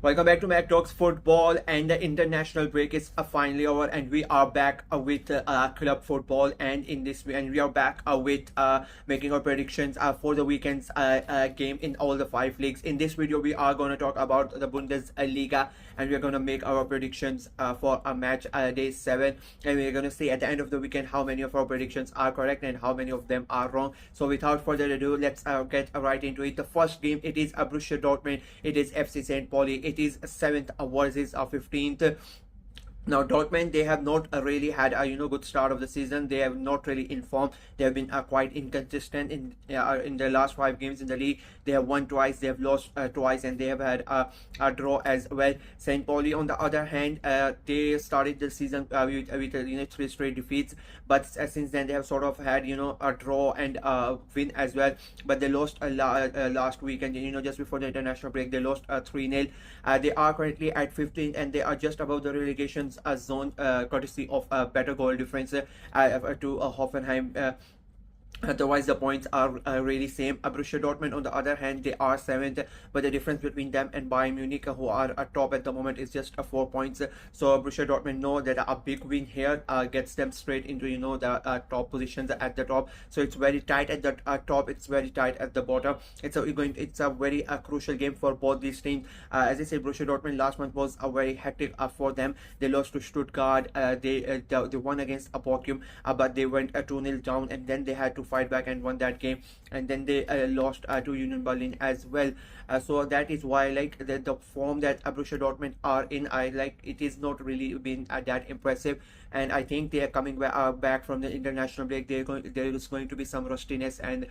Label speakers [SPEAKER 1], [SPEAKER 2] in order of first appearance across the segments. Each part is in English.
[SPEAKER 1] Welcome back to Mac Talks Football, and the international break is finally over, and we are back with club football, and we are back with making our predictions for the weekend's game in all the five leagues. In this video, we are going to talk about the Bundesliga, and we are going to make our predictions for a match day 7, and we are going to see at the end of the weekend how many of our predictions are correct and how many of them are wrong. So without further ado, let's get right into it. The first game, it is Borussia Dortmund, it is FC St. Pauli. It is 7th versus 15th. Now Dortmund, they have not really had a good start of the season. They have not really informed. They have been quite inconsistent in their last 5 games in the league. They have won twice, they have lost twice, and they have had a draw as well. St. Pauli, on the other hand, they started the season with 3 straight defeats, but since then they have sort of had a draw and a win as well. But they lost last week, and just before the international break, they lost 3-0. They are currently at 15th, and they are just above the relegation zone, courtesy of a better goal difference to Hoffenheim. Otherwise, the points are really same. Borussia Dortmund, on the other hand, they are 7th, but the difference between them and Bayern Munich, who are top at the moment, is just 4 points. So Borussia Dortmund know that a big win here gets them straight into the top positions at the top. So it's very tight at the top. It's very tight at the bottom. It's a very crucial game for both these teams. As I said, Borussia Dortmund last month was a very hectic for them. They lost to Stuttgart. They won against Bochum, but they went 2-0 down, and then they had to fight back and won that game, and then they lost to Union Berlin as well. So that is why, like, the form that Borussia Dortmund are in, it is not really been that impressive, and I think they are coming back from the international break. There is going to be some rustiness, and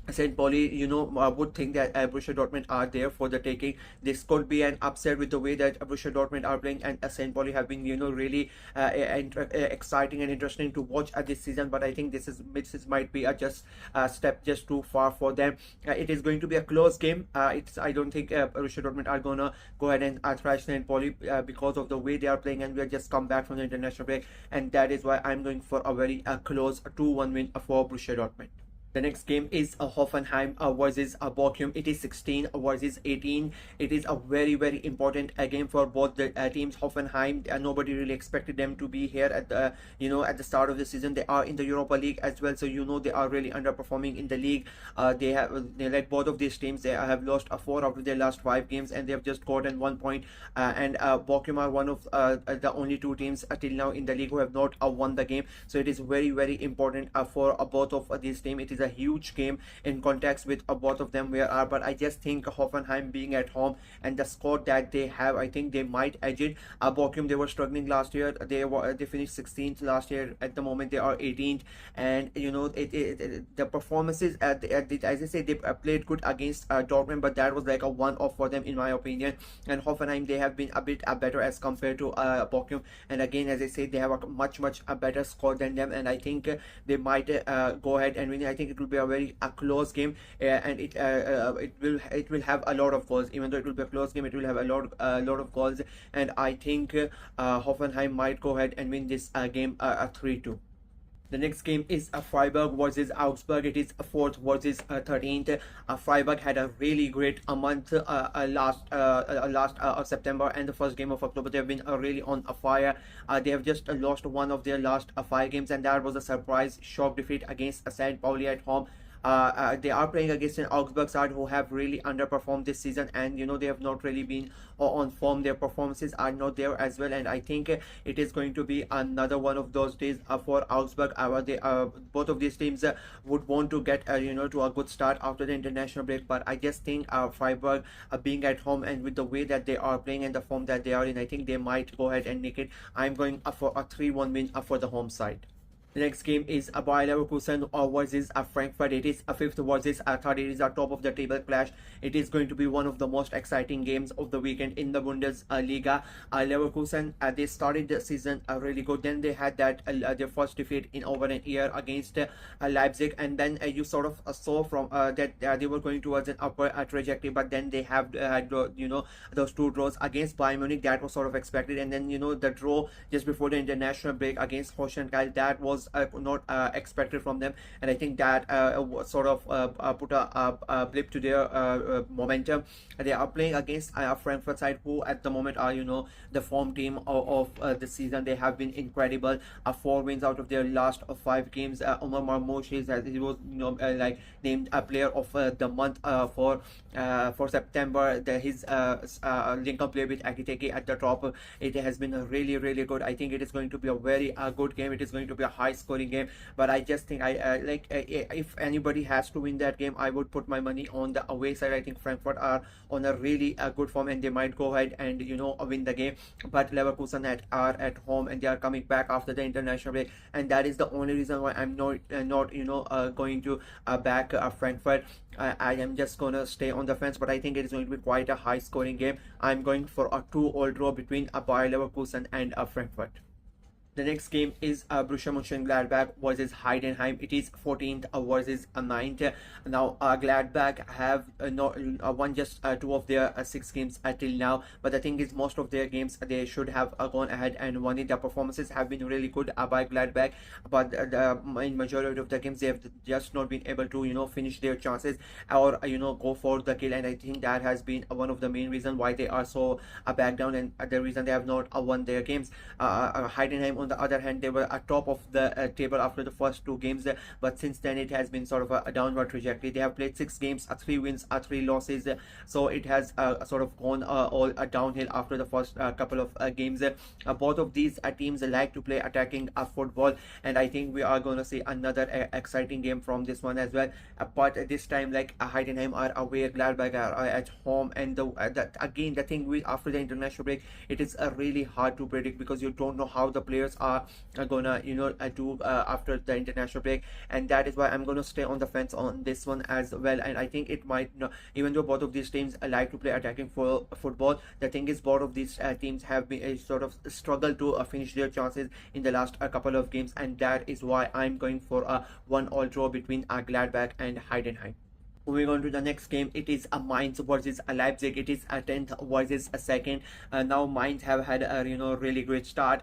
[SPEAKER 1] St. Pauli, would think that Borussia Dortmund are there for the taking. This could be an upset with the way that Borussia Dortmund are playing, and St. Pauli have been, really exciting and interesting to watch this season. But I think this might be a step just too far for them. It is going to be a close game. I don't think Borussia Dortmund are gonna go ahead and thrash St. Pauli because of the way they are playing, and we have just come back from the international break, and that is why I'm going for a very close 2-1 win for Borussia Dortmund. The next game is Hoffenheim versus Bochum. It is 16 versus 18. It is a very, very important game for both the teams. Hoffenheim, nobody really expected them to be here at the at the start of the season. They are in the Europa League as well, so they are really underperforming in the league. They like both of these teams. They have lost 4 out of their last 5 games, and they have just gotten 1 point. And Bochum are one of the only 2 teams till now in the league who have not won the game. So it is very, very important for both of these teams. It is a huge game in context with both of them but I just think Hoffenheim being at home and the squad that they have, I think they might edge it. Bochum, they were struggling last year. They finished 16th last year. At the moment they are 18th, and the performances as I say, they played good against Dortmund, but that was like a one-off for them in my opinion. And Hoffenheim, they have been a bit better as compared to Bochum, and again, as I say, they have a much better score than them, and I think they might go ahead and win. I think it will be a very close game, and it will have a lot of goals. Even though it will be a close game, it will have a lot of goals, and I think Hoffenheim might go ahead and win this game 3-2. The next game is Freiburg versus Augsburg. It is 4th versus 13th. Freiburg had a really great month last September and the first game of October. They have been really on a fire. They have just lost one of their last 5 games, and that was a surprise shock defeat against St. Pauli at home. They are playing against an Augsburg side who have really underperformed this season, and they have not really been on form. Their performances are not there as well, and I think it is going to be another one of those days for Augsburg. Both of these teams would want to get to a good start after the international break, but I just think Freiburg being at home and with the way that they are playing and the form that they are in, I think they might go ahead and nick it. I'm going for a 3-1 win for the home side. The next game is Bayer Leverkusen versus Frankfurt. It is a 5th versus 3rd. It is a top of the table clash. It is going to be one of the most exciting games of the weekend in the Bundesliga. Leverkusen, they started the season really good. Then they had that their first defeat in over a year against Leipzig, and then you sort of saw from that they were going towards an upper trajectory. But then they have had those 2 draws against Bayern Munich. That was sort of expected, and then the draw just before the international break against Hoffenheim, that was was not expected from them, and I think that sort of put a blip to their momentum. They are playing against Frankfurt side, who at the moment are the form team of the season. They have been incredible. 4 wins out of their last 5 games. Omar Marmoush he was like named a player of the month for September. His link-up play with Akiteke at the top, it has been really good. I think it is going to be a very good game. It is going to be a high-scoring game. But I just think if anybody has to win that game, I would put my money on the away side. I think Frankfurt are on a really good form, and they might go ahead and win the game. But Leverkusen are at home, and they are coming back after the international break, and that is the only reason why I'm not going to back Frankfurt. I am just gonna stay on the fence, but I think it is going to be quite a high scoring game. I'm going for a 2-all draw between Bayer Leverkusen and Frankfurt. The next game is Borussia Mönchengladbach versus Heidenheim. It is 14th versus 9th. Now Gladbach have not won just 2 of their 6 games till now, but the thing is, most of their games they should have gone ahead and won it. The performances have been really good by Gladbach, but in majority of the games they have just not been able to finish their chances or go for the kill, and I think that has been one of the main reasons why they are so back down, and the reason they have not won their games. Heidenheim, on the other hand, they were at top of the table after the first 2 games, but since then it has been sort of a downward trajectory. They have played 6 games, 3 wins, 3 losses, so it has sort of gone all downhill after the first couple of games. Both of these teams like to play attacking football, and I think we are going to see another exciting game from this one as well. But this time, like Heidenheim are away, Gladbach are at home, and again the thing with after the international break, it is really hard to predict because you don't know how the players are gonna do after the international break, and that is why I'm gonna stay on the fence on this one as well. And I think it might even though both of these teams like to play attacking for football, the thing is both of these teams have been sort of struggled to finish their chances in the last couple of games, and that is why I'm going for a 1-all draw between Gladbach and Heidenheim. Moving on to the next game, it is a Mainz versus a Leipzig. It is a 10th versus a 2nd. Now Mainz have had a really great start,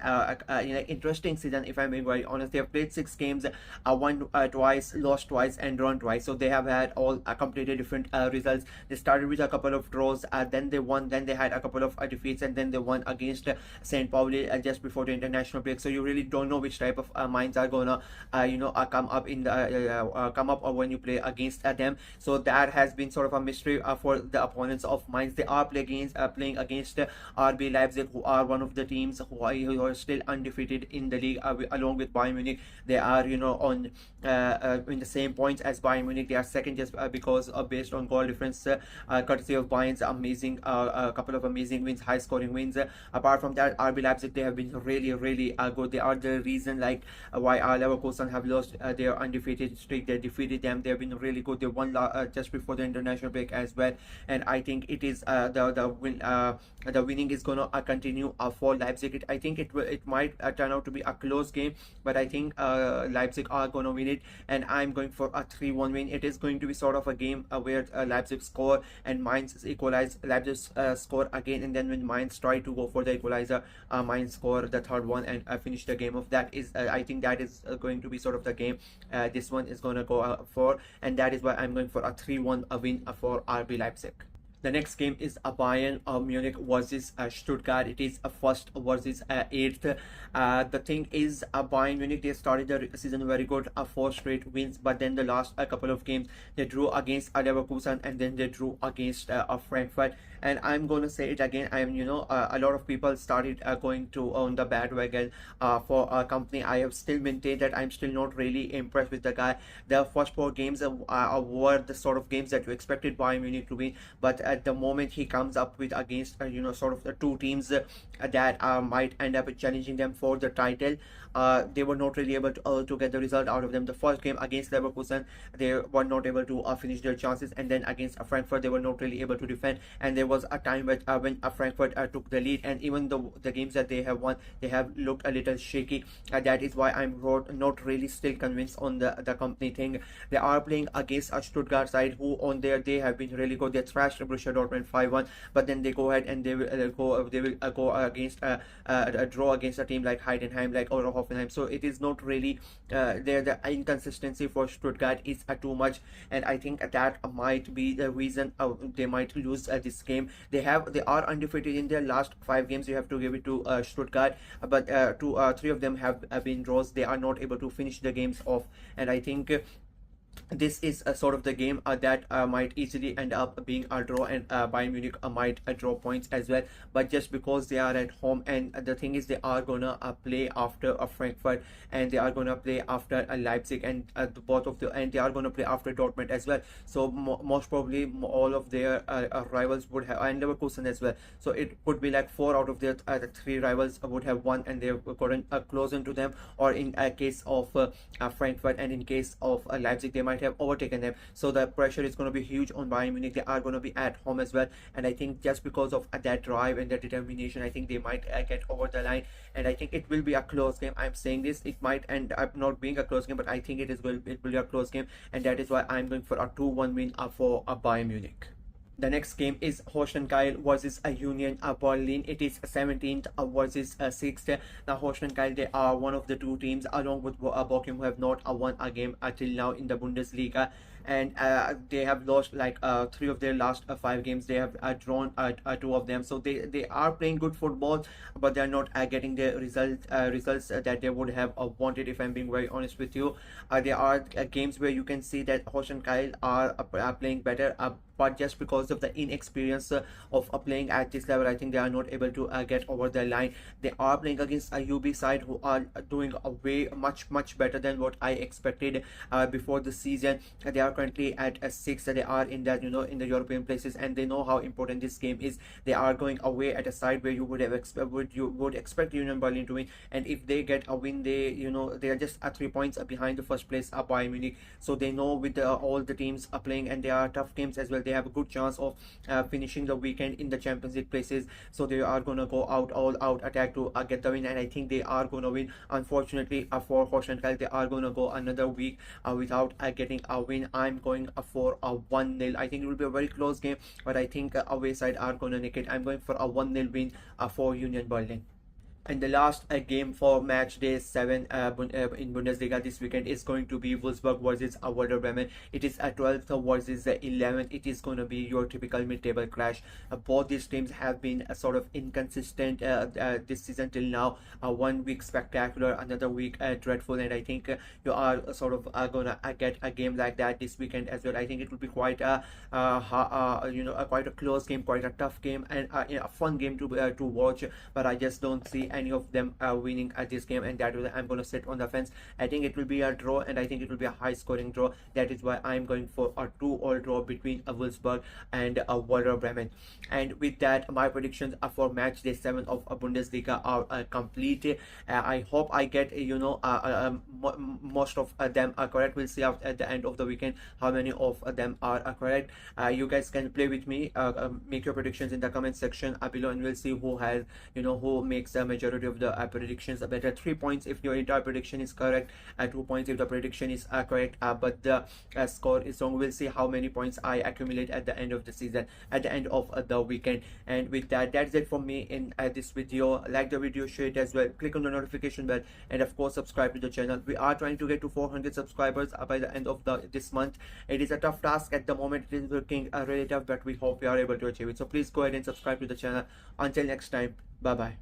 [SPEAKER 1] interesting season. If I'm being very honest, they have played 6 games, won twice, lost twice, and drawn twice. So they have had all completely different results. They started with a couple of draws, then they won, then they had a couple of defeats, and then they won against St. Pauli just before the international break. So you really don't know which type of Mainz are gonna come up in the come up when you play against them. So that has been sort of a mystery for the opponents of Mainz. They are playing against RB Leipzig, who are one of the teams who are still undefeated in the league, along with Bayern Munich. They are on in the same points as Bayern Munich. They are second just because based on goal difference, courtesy of Bayern's amazing couple of amazing wins, high scoring wins. Apart from that, RB Leipzig, they have been really good. They are the reason why Leverkusen have lost their undefeated streak. They defeated them. They have been really good. They won just before the international break as well, and I think it is the winning is gonna continue for Leipzig. I think it might turn out to be a close game, but I think Leipzig are gonna win it, and I'm going for a 3-1 win. It is going to be sort of a game where Leipzig score and Mainz equalize. Leipzig score again, and then when Mainz try to go for the equalizer, Mainz score the third one and finish the game. Of that is I think that is going to be sort of the game this one is gonna go for, and that is why I'm going for a 3-1 win for RB Leipzig. The next game is a Bayern Munich versus Stuttgart. It is a 1st versus 8th. The thing is, Bayern Munich, they started the season very good, 4 straight wins, but then the last couple of games they drew against Leverkusen, and then they drew against Frankfurt. And I'm going to say it again, I am a lot of people started going to on the bandwagon for a company. I have still maintained that I'm still not really impressed with the guy. The first 4 games were the sort of games that you expected Bayern Munich to win, but at the moment he comes up with against sort of the 2 teams that might end up challenging them for the title. They were not really able to get the result out of them. The first game against Leverkusen, they were not able to finish their chances, and then against Frankfurt they were not really able to defend, and they was a time when Frankfurt took the lead, and even the games that they have won, they have looked a little shaky. That is why I'm not really still convinced on the company thing. They are playing against a Stuttgart side who on there they have been really good. They thrashed Borussia Dortmund 5-1, but then they go ahead and they will go against a draw against a team like Heidenheim, like or Hoffenheim. So it is not really there. The inconsistency for Stuttgart is too much, and I think that might be the reason they might lose this game. They are undefeated in their last 5 games. You have to give it to Stuttgart, but three of them have been draws. They are not able to finish the games off, and I think this is a sort of the game that might easily end up being a draw, and Bayern Munich might draw points as well. But just because they are at home, and the thing is they are gonna play after Frankfurt, and they are gonna play after Leipzig, and they are gonna play after Dortmund as well. So most probably all of their rivals would have, and Leverkusen as well. So it could be like 4 out of their 3 rivals would have won, and they've gotten close into them. Or in a case of Frankfurt, and in case of Leipzig, they might have overtaken them. So the pressure is going to be huge on Bayern Munich. They are going to be at home as well, and I think just because of that drive and that determination, I think they might get over the line, and I think it will be a close game. I'm saying this, it might end up not being a close game, but I think it will be a close game, and that is why I'm going for a 2-1 win for Bayern Munich. The next game is Holstein Kiel versus Union Berlin. It is 17th versus 6th. Now Holstein Kiel, they are one of the 2 teams along with Bochum who have not won a game until now in the Bundesliga, and they have lost like 3 of their last 5 games. They have drawn 2 of them. So they are playing good football, but they are not getting the results that they would have wanted, if I'm being very honest with you. There are games where you can see that Holstein Kiel are playing better, but just because of the inexperience of playing at this level, I think they are not able to get over the line. They are playing against a UB side who are doing way much better than what I expected before the season. They are currently at 6. They are in that, in the European places, and they know how important this game is. They are going away at a side where you would expect Union Berlin to win, and if they get a win, they are just 3 points behind the first place Bayern Munich. So they know with all the teams are playing, and they are tough games as well. They have a good chance of finishing the weekend in the Champions League places. So they are going to go all out attack to get the win, and I think they are going to win. Unfortunately for Holstein Kiel, they are going to go another week without getting a win. I'm going for a 1-0. I think it will be a very close game, but I think away side are going to nick it. I'm going for a 1-0 win for Union Berlin. And the last game for match day 7 in Bundesliga this weekend is going to be Wolfsburg versus Werder Bremen. It is 12th versus 11th. It is going to be your typical mid-table clash. Both these teams have been sort of inconsistent this season till now. 1 week spectacular, another week dreadful, and I think you are sort of gonna get a game like that this weekend as well. I think it will be quite quite a close game, quite a tough game, and a fun game to watch. But I just don't see any of them winning at this game, and that way I'm going to sit on the fence. I think it will be a draw, and I think it will be a high scoring draw. That is why I'm going for a 2-all draw between Wolfsburg and Werder Bremen. And with that, my predictions for match day 7 of Bundesliga are complete. I hope I get most of them are correct. We'll see at the end of the weekend how many of them are correct. You guys can play with me, make your predictions in the comment section below, and we'll see who has who makes a majority of the predictions better. 3 points if your entire prediction is correct, 2 points if the prediction is correct, but the score is wrong. We'll see how many points I accumulate at the end of the season, at the end of the weekend. And with that, that's it from me in this video. Like the video, share it as well, click on the notification bell, and of course subscribe to the channel. We are trying to get to 400 subscribers by the end of this month. It is a tough task at the moment. It is looking really tough, but we hope we are able to achieve it. So please go ahead and subscribe to the channel. Until next time, bye bye.